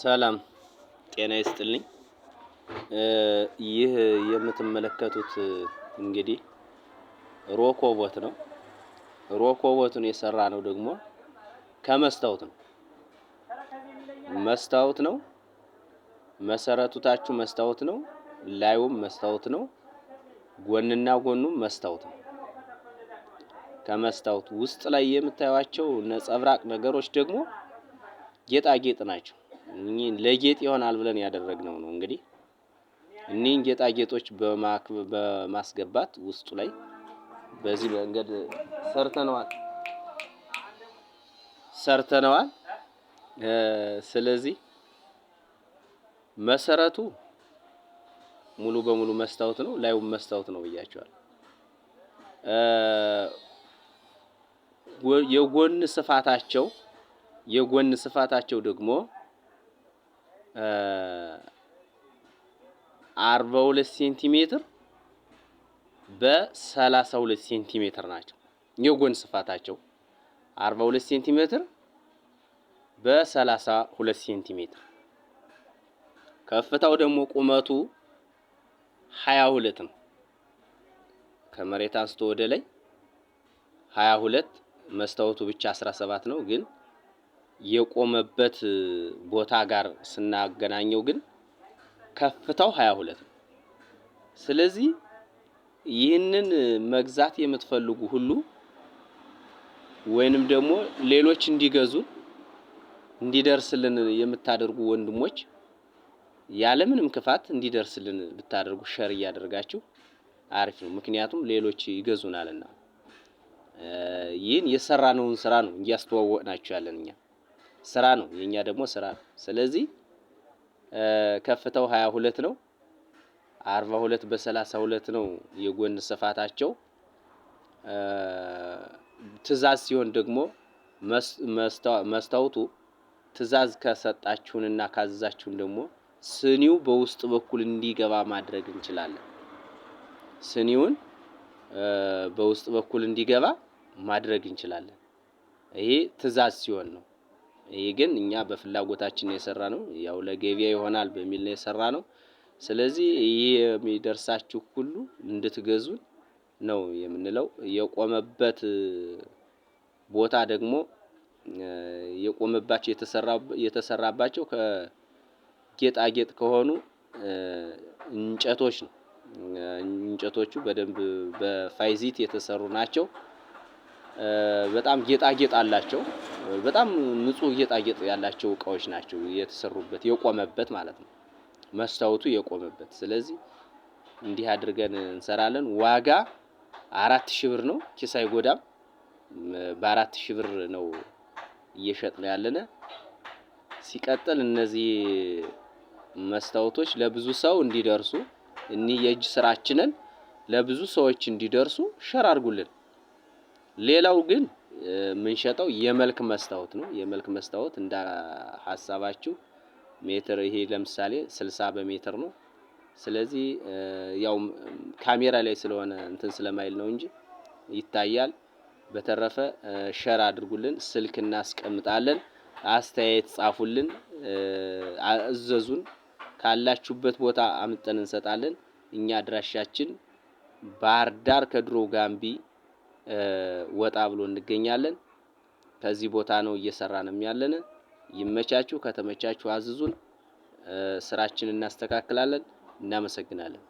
ሰላም ጤና ይስጥልኝ። ይህ የምትመለከቱት እንግዲህ ሮኮቦት ነው። ሮኮቦቱን የሰራነው ደግሞ ከመስታወት ነው። መስታወት ነው። መሰረቱ ታቹ መስታወት ነው። ላዩም መስታወት ነው። ጎንና ጎኑም መስታወት ነው። ከመስታወት ውስጥ ላይ የምታዩዋቸው ነጸብራቅ ነገሮች ደግሞ ጌጣጌጥ ናቸው። ለጌጥ ይሆናል ብለን ያደረግነው ነው። እንግዲህ እኒህን ጌጣጌጦች በማስገባት ውስጡ ላይ በዚህ መንገድ ሰርተነዋል። ስለዚህ መሰረቱ ሙሉ በሙሉ መስታወት ነው። ላዩም መስታወት ነው ብያቸዋለሁ። የጎን ስፋታቸው ደግሞ 42 ሴንቲሜትር በ32 ሴንቲሜትር ናቸው። የጎን ስፋታቸው 42 ሴንቲሜትር በ32 ሴንቲሜትር። ከፍታው ደግሞ ቁመቱ 22 ነው። ከመሬት አንስቶ ወደ ላይ 22፣ መስታወቱ ብቻ 17 ነው። ግን የቆመበት ቦታ ጋር ስናገናኘው ግን ከፍታው 22 ነው። ስለዚህ ይህንን መግዛት የምትፈልጉ ሁሉ ወይንም ደግሞ ሌሎች እንዲገዙን እንዲደርስልን የምታደርጉ ወንድሞች ያለምንም ክፋት እንዲደርስልን ብታደርጉ ሸር እያደረጋችሁ አሪፍ ነው። ምክንያቱም ሌሎች ይገዙናልና ይህን የሰራነውን ስራ ነው እያስተዋወቅናችሁ ያለን እኛ ስራ ነው። የኛ ደግሞ ስራ ነው። ስለዚህ ከፍታው 22 ነው። 42 በ32 ነው የጎን ስፋታቸው። ትእዛዝ ሲሆን ደግሞ መስታወቱ ትእዛዝ ከሰጣችሁንና ካዘዛችሁን ደግሞ ስኒው በውስጥ በኩል እንዲገባ ማድረግ እንችላለን። ስኒውን በውስጥ በኩል እንዲገባ ማድረግ እንችላለን። ይሄ ትእዛዝ ሲሆን ነው። ይሄ ግን እኛ በፍላጎታችን የሰራነው ያው ለገበያ ይሆናል በሚል ነው የሰራነው። ስለዚህ ይሄ የሚደርሳችሁ ሁሉ እንድትገዙን ነው የምንለው። የቆመበት ቦታ ደግሞ የቆመባቸው የተሰራባቸው ከጌጣጌጥ ከሆኑ እንጨቶች ነው። እንጨቶቹ በደንብ በፋይዚት የተሰሩ ናቸው። በጣም ጌጣጌጥ አላቸው። በጣም ንጹህ ጌጣጌጥ ያላቸው እቃዎች ናቸው የተሰሩበት የቆመበት ማለት ነው። መስታወቱ የቆመበት። ስለዚህ እንዲህ አድርገን እንሰራለን። ዋጋ 4000 ብር ነው። ኪስ አይጎዳም። በ4000 ብር ነው እየሸጥን ያለነ። ሲቀጥል እነዚህ መስታወቶች ለብዙ ሰው እንዲደርሱ እኒህ የእጅ ስራችንን ለብዙ ሰዎች እንዲደርሱ ሸር አድርጉልን። ሌላው ግን የምንሸጠው የመልክ መስታወት ነው። የመልክ መስታወት እንደ ሐሳባችሁ ሜትር ይሄ ለምሳሌ 60 በሜትር ነው። ስለዚህ ያው ካሜራ ላይ ስለሆነ እንትን ስለማይል ነው እንጂ ይታያል። በተረፈ ሸር አድርጉልን። ስልክ እናስቀምጣለን። አስተያየት ጻፉልን። አዘዙን። ካላችሁበት ቦታ አምጠን እንሰጣለን። እኛ አድራሻችን ባህር ዳር ከድሮ ጋምቢ ወጣ ብሎ እንገኛለን። ከዚህ ቦታ ነው እየሰራንም ያለነ። ይመቻችሁ። ከተመቻችሁ አዝዙን። ስራችንን እናስተካክላለን። እናመሰግናለን።